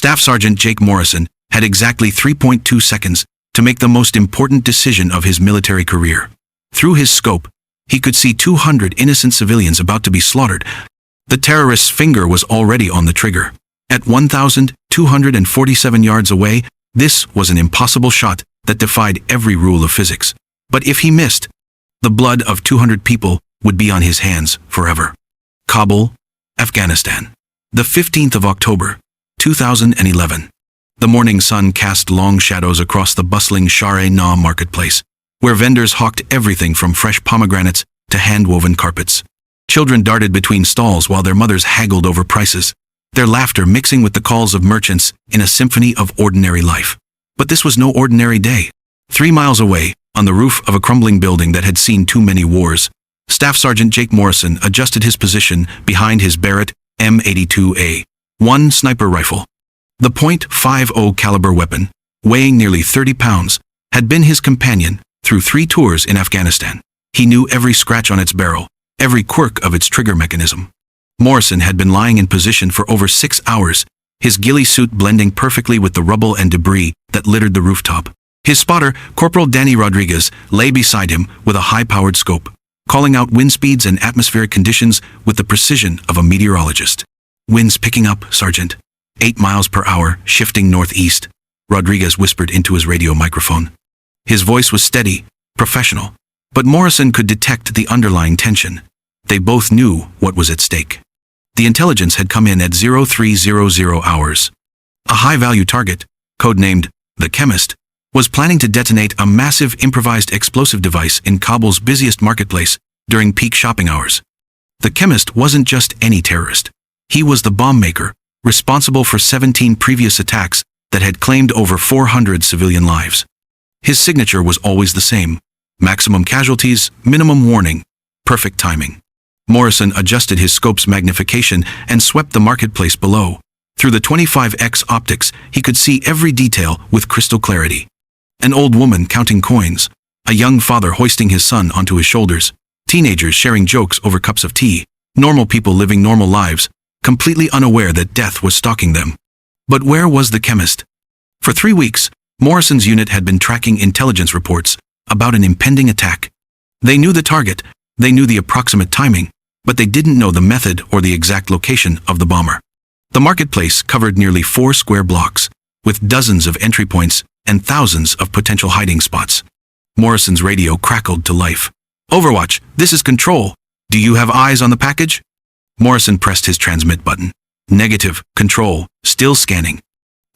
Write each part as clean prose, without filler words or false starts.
Staff Sergeant Jake Morrison had exactly 3.2 seconds to make the most important decision of his military career. Through his scope, he could see 200 innocent civilians about to be slaughtered. The terrorist's finger was already on the trigger. At 1,247 yards away, this was an impossible shot that defied every rule of physics. But if he missed, the blood of 200 people would be on his hands forever. Kabul, Afghanistan. The 15th of October, 2011. The morning sun cast long shadows across the bustling Shar-e-Nah marketplace, where vendors hawked everything from fresh pomegranates to hand-woven carpets. Children darted between stalls while their mothers haggled over prices, their laughter mixing with the calls of merchants in a symphony of ordinary life. But this was no ordinary day. 3 miles away, on the roof of a crumbling building that had seen too many wars, Staff Sergeant Jake Morrison adjusted his position behind his Barrett M82A1 sniper rifle. The .50 caliber weapon, weighing nearly 30 pounds, had been his companion through 3 tours in Afghanistan. He knew every scratch on its barrel, every quirk of its trigger mechanism. Morrison had been lying in position for over 6 hours, his ghillie suit blending perfectly with the rubble and debris that littered the rooftop. His spotter, Corporal Danny Rodriguez, lay beside him with a high-powered scope, calling out wind speeds and atmospheric conditions with the precision of a meteorologist. "Winds picking up, Sergeant. 8 miles per hour, shifting northeast," Rodriguez whispered into his radio microphone. His voice was steady, professional, but Morrison could detect the underlying tension. They both knew what was at stake. The intelligence had come in at 0300 hours. A high-value target, codenamed the Chemist, was planning to detonate a massive improvised explosive device in Kabul's busiest marketplace during peak shopping hours. The Chemist wasn't just any terrorist. He was the bomb maker, responsible for 17 previous attacks that had claimed over 400 civilian lives. His signature was always the same: maximum casualties, minimum warning, perfect timing. Morrison adjusted his scope's magnification and swept the marketplace below. Through the 25x optics, he could see every detail with crystal clarity. An old woman counting coins, a young father hoisting his son onto his shoulders, teenagers sharing jokes over cups of tea, normal people living normal lives, completely unaware that death was stalking them. But where was the Chemist? For 3 weeks, Morrison's unit had been tracking intelligence reports about an impending attack. They knew the target, they knew the approximate timing, but they didn't know the method or the exact location of the bomber. The marketplace covered nearly 4 square blocks, with dozens of entry points and thousands of potential hiding spots. Morrison's radio crackled to life. "Overwatch, this is Control. Do you have eyes on the package?" Morrison pressed his transmit button. "Negative, Control, still scanning."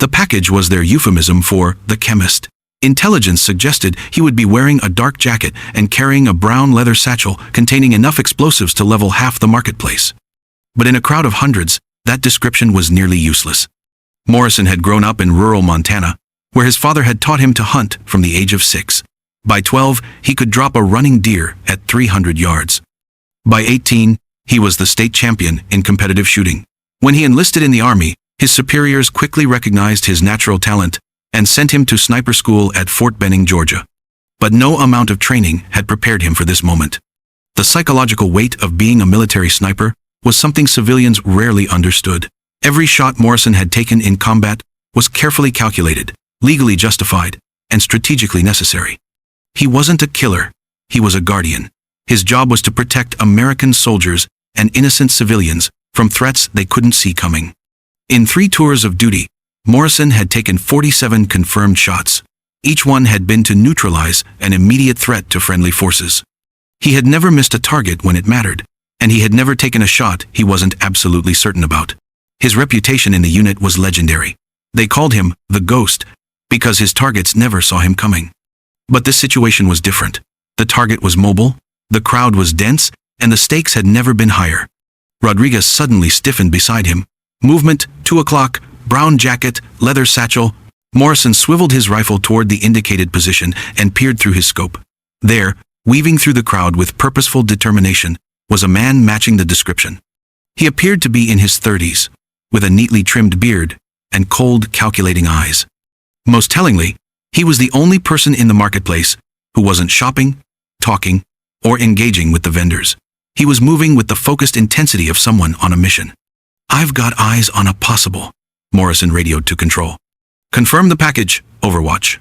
The package was their euphemism for the Chemist. Intelligence suggested he would be wearing a dark jacket and carrying a brown leather satchel containing enough explosives to level half the marketplace. But in a crowd of hundreds, that description was nearly useless. Morrison had grown up in rural Montana, where his father had taught him to hunt from the age of 6. By 12, he could drop a running deer at 300 yards. By 18, he was the state champion in competitive shooting. When he enlisted in the Army, his superiors quickly recognized his natural talent and sent him to sniper school at Fort Benning, Georgia. But no amount of training had prepared him for this moment. The psychological weight of being a military sniper was something civilians rarely understood. Every shot Morrison had taken in combat was carefully calculated, legally justified, and strategically necessary. He wasn't a killer, he was a guardian. His job was to protect American soldiers and innocent civilians from threats they couldn't see coming. In 3 tours of duty, Morrison had taken 47 confirmed shots. Each one had been to neutralize an immediate threat to friendly forces. He had never missed a target when it mattered, and he had never taken a shot he wasn't absolutely certain about. His reputation in the unit was legendary. They called him the Ghost because his targets never saw him coming. But this situation was different. The target was mobile, the crowd was dense, and the stakes had never been higher. Rodriguez suddenly stiffened beside him. Movement, 2 o'clock, brown jacket, leather satchel. Morrison swiveled his rifle toward the indicated position and peered through his scope. There, weaving through the crowd with purposeful determination, was a man matching the description. He appeared to be in his 30s, with a neatly trimmed beard and cold, calculating eyes. Most tellingly, he was the only person in the marketplace who wasn't shopping, talking, or engaging with the vendors. He was moving with the focused intensity of someone on a mission. "I've got eyes on a possible," Morrison radioed to control. Confirm the package, Overwatch.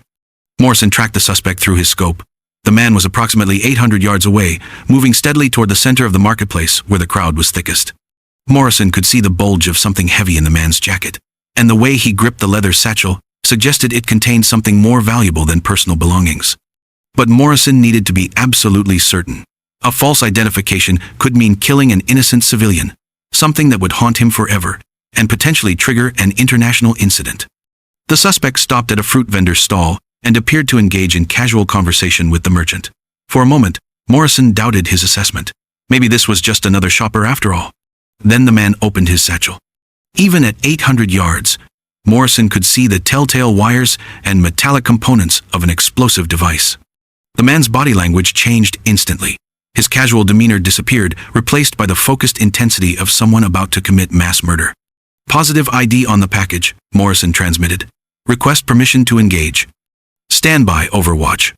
Morrison tracked the suspect through his scope. The man was approximately 800 yards away, moving steadily toward the center of the marketplace where the crowd was thickest. Morrison could see the bulge of something heavy in the man's jacket, and the way he gripped the leather satchel suggested it contained something more valuable than personal belongings. But Morrison needed to be absolutely certain. A false identification could mean killing an innocent civilian, something that would haunt him forever, and potentially trigger an international incident. The suspect stopped at a fruit vendor's stall and appeared to engage in casual conversation with the merchant. For a moment, Morrison doubted his assessment. Maybe this was just another shopper after all. Then the man opened his satchel. Even at 800 yards, Morrison could see the telltale wires and metallic components of an explosive device. The man's body language changed instantly. His casual demeanor disappeared, replaced by the focused intensity of someone about to commit mass murder. Positive ID on the package, Morrison transmitted. Request permission to engage. Stand by, Overwatch.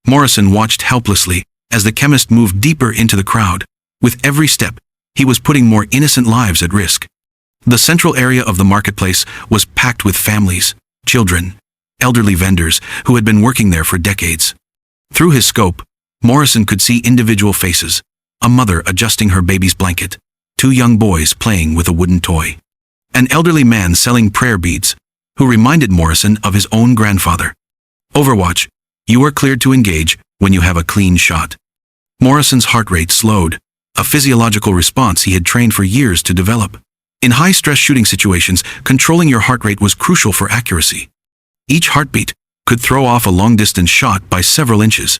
Morrison watched helplessly as the chemist moved deeper into the crowd. With every step, he was putting more innocent lives at risk. The central area of the marketplace was packed with families, children, elderly vendors who had been working there for decades. Through his scope, Morrison could see individual faces, a mother adjusting her baby's blanket, two young boys playing with a wooden toy, an elderly man selling prayer beads, who reminded Morrison of his own grandfather. Overwatch, you are cleared to engage when you have a clean shot. Morrison's heart rate slowed, a physiological response he had trained for years to develop. In high-stress shooting situations, controlling your heart rate was crucial for accuracy. Each heartbeat could throw off a long-distance shot by several inches.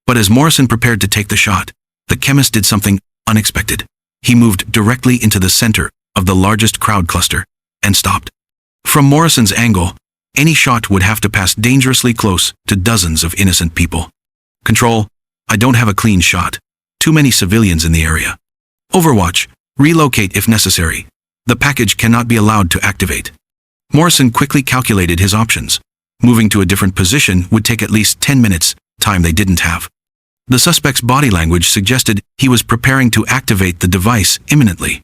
But as Morrison prepared to take the shot, the chemist did something unexpected. He moved directly into the center of the largest crowd cluster and stopped. From Morrison's angle, any shot would have to pass dangerously close to dozens of innocent people. Control, I don't have a clean shot. Too many civilians in the area. Overwatch, relocate if necessary. The package cannot be allowed to activate. Morrison quickly calculated his options. Moving to a different position would take at least 10 minutes, time they didn't have. The suspect's body language suggested he was preparing to activate the device imminently.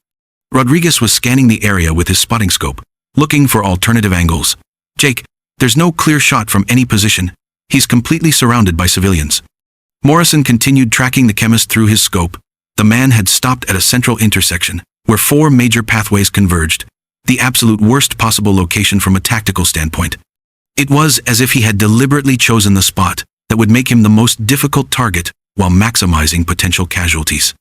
Rodriguez was scanning the area with his spotting scope, looking for alternative angles. Jake, there's no clear shot from any position. He's completely surrounded by civilians. Morrison continued tracking the chemist through his scope. The man had stopped at a central intersection, where 4 major pathways converged, the absolute worst possible location from a tactical standpoint. It was as if he had deliberately chosen the spot that would make him the most difficult target while maximizing potential casualties.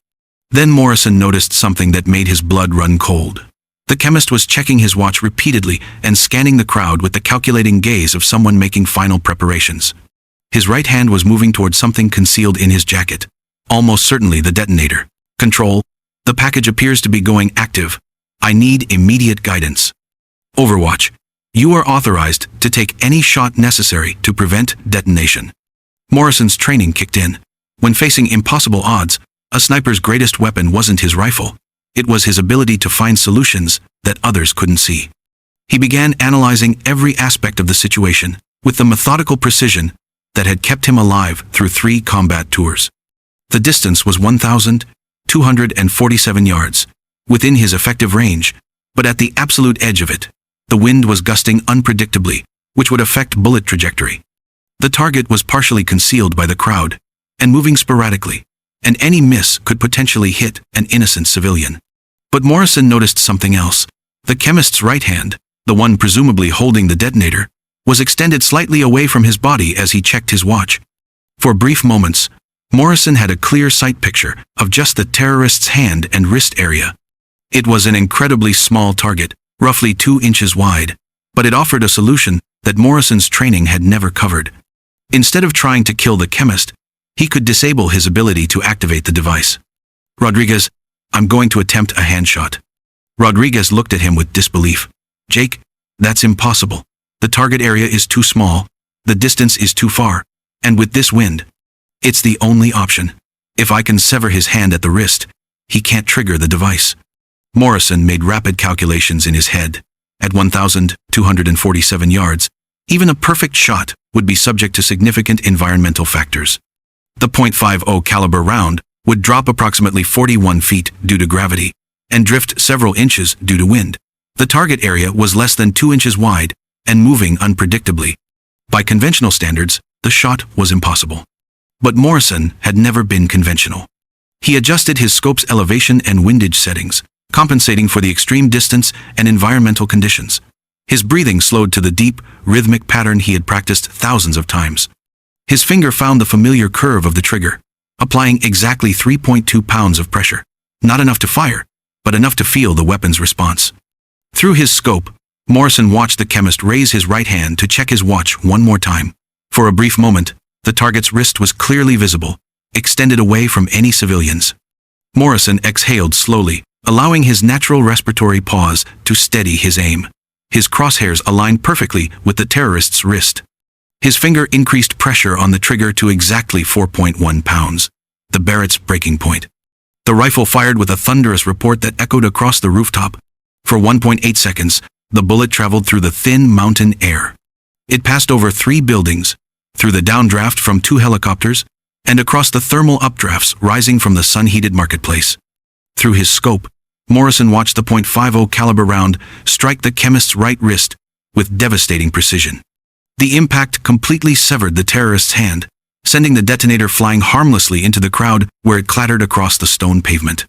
Then Morrison noticed something that made his blood run cold. The chemist was checking his watch repeatedly and scanning the crowd with the calculating gaze of someone making final preparations. His right hand was moving toward something concealed in his jacket, almost certainly the detonator. Control, the package appears to be going active. I need immediate guidance. Overwatch, you are authorized to take any shot necessary to prevent detonation. Morrison's training kicked in. When facing impossible odds, a sniper's greatest weapon wasn't his rifle. It was his ability to find solutions that others couldn't see. He began analyzing every aspect of the situation with the methodical precision that had kept him alive through 3 combat tours. The distance was 1,247 yards, within his effective range, but at the absolute edge of it, the wind was gusting unpredictably, which would affect bullet trajectory. The target was partially concealed by the crowd and moving sporadically, and any miss could potentially hit an innocent civilian. But Morrison noticed something else. The chemist's right hand, the one presumably holding the detonator, was extended slightly away from his body as he checked his watch. For brief moments, Morrison had a clear sight picture of just the terrorist's hand and wrist area. It was an incredibly small target, roughly 2 inches wide, but it offered a solution that Morrison's training had never covered. Instead of trying to kill the chemist, he could disable his ability to activate the device. Rodriguez, I'm going to attempt a handshot. Rodriguez looked at him with disbelief. Jake, that's impossible. The target area is too small, the distance is too far, and with this wind, it's the only option. If I can sever his hand at the wrist, he can't trigger the device. Morrison made rapid calculations in his head. At 1,247 yards, even a perfect shot would be subject to significant environmental factors. The .50 caliber round would drop approximately 41 feet due to gravity and drift several inches due to wind. The target area was less than 2 inches wide and moving unpredictably. By conventional standards, the shot was impossible. But Morrison had never been conventional. He adjusted his scope's elevation and windage settings, compensating for the extreme distance and environmental conditions. His breathing slowed to the deep, rhythmic pattern he had practiced thousands of times. His finger found the familiar curve of the trigger, applying exactly 3.2 pounds of pressure. Not enough to fire, but enough to feel the weapon's response. Through his scope, Morrison watched the chemist raise his right hand to check his watch one more time. For a brief moment, the target's wrist was clearly visible, extended away from any civilians. Morrison exhaled slowly, allowing his natural respiratory pause to steady his aim. His crosshairs aligned perfectly with the terrorist's wrist. His finger increased pressure on the trigger to exactly 4.1 pounds, the Barrett's breaking point. The rifle fired with a thunderous report that echoed across the rooftop. For 1.8 seconds, the bullet traveled through the thin mountain air. It passed over 3 buildings, through the downdraft from 2 helicopters, and across the thermal updrafts rising from the sun-heated marketplace. Through his scope, Morrison watched the .50 caliber round strike the chemist's right wrist with devastating precision. The impact completely severed the terrorist's hand, sending the detonator flying harmlessly into the crowd where it clattered across the stone pavement.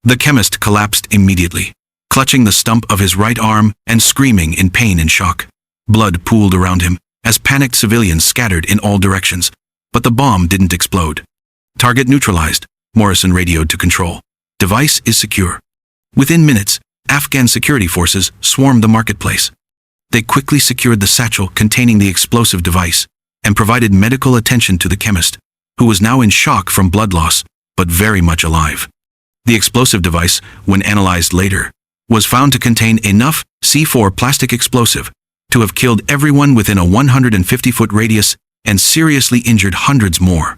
The chemist collapsed immediately, clutching the stump of his right arm and screaming in pain and shock. Blood pooled around him as panicked civilians scattered in all directions, but the bomb didn't explode. Target neutralized, Morrison radioed to control. Device is secure. Within minutes, Afghan security forces swarmed the marketplace. They quickly secured the satchel containing the explosive device and provided medical attention to the chemist, who was now in shock from blood loss, but very much alive. The explosive device, when analyzed later, was found to contain enough C4 plastic explosive to have killed everyone within a 150-foot radius and seriously injured hundreds more.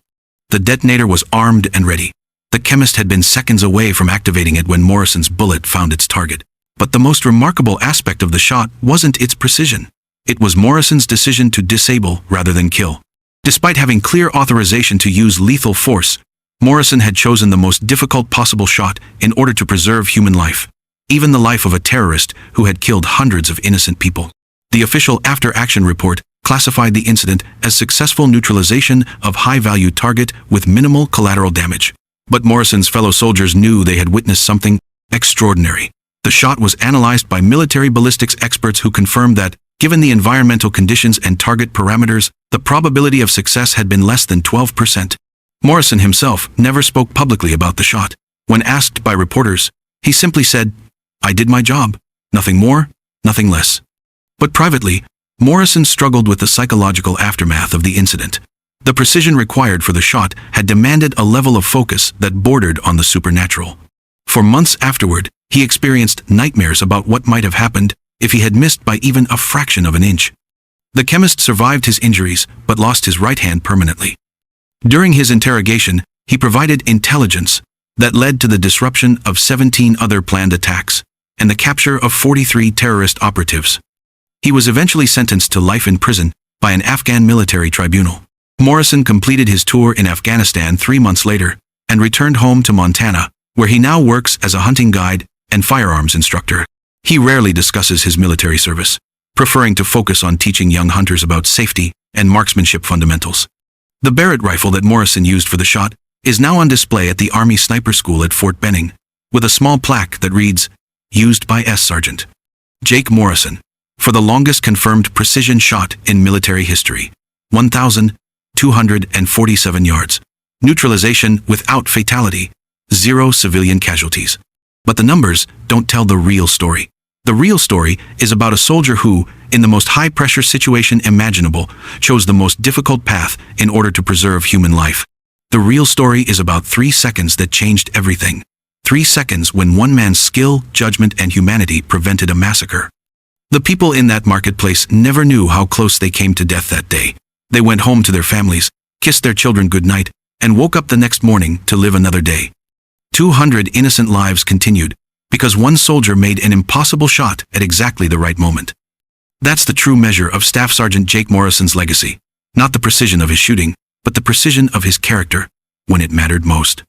The detonator was armed and ready. The chemist had been seconds away from activating it when Morrison's bullet found its target. But the most remarkable aspect of the shot wasn't its precision. It was Morrison's decision to disable rather than kill. Despite having clear authorization to use lethal force, Morrison had chosen the most difficult possible shot in order to preserve human life, even the life of a terrorist who had killed hundreds of innocent people. The official after-action report classified the incident as successful neutralization of high-value target with minimal collateral damage. But Morrison's fellow soldiers knew they had witnessed something extraordinary. The shot was analyzed by military ballistics experts who confirmed that, given the environmental conditions and target parameters, the probability of success had been less than 12%. Morrison himself never spoke publicly about the shot. When asked by reporters, he simply said, "I did my job. Nothing more, nothing less." But privately, Morrison struggled with the psychological aftermath of the incident. The precision required for the shot had demanded a level of focus that bordered on the supernatural. For months afterward, he experienced nightmares about what might have happened if he had missed by even a fraction of an inch. The chemist survived his injuries but lost his right hand permanently. During his interrogation, he provided intelligence that led to the disruption of 17 other planned attacks and the capture of 43 terrorist operatives. He was eventually sentenced to life in prison by an Afghan military tribunal. Morrison completed his tour in Afghanistan 3 months later and returned home to Montana, where he now works as a hunting guide and firearms instructor. He rarely discusses his military service, preferring to focus on teaching young hunters about safety and marksmanship fundamentals. The Barrett rifle that Morrison used for the shot is now on display at the Army Sniper School at Fort Benning, with a small plaque that reads, "Used by Sergeant Jake Morrison, for the longest confirmed precision shot in military history, 1,247 yards. Neutralization without fatality, 0 civilian casualties." But the numbers don't tell the real story. The real story is about a soldier who, in the most high-pressure situation imaginable, chose the most difficult path in order to preserve human life. The real story is about 3 seconds that changed everything. 3 seconds when one man's skill, judgment, and humanity prevented a massacre. The people in that marketplace never knew how close they came to death that day. They went home to their families, kissed their children goodnight, and woke up the next morning to live another day. 200 innocent lives continued, because one soldier made an impossible shot at exactly the right moment. That's the true measure of Staff Sergeant Jake Morrison's legacy. Not the precision of his shooting, but the precision of his character, when it mattered most.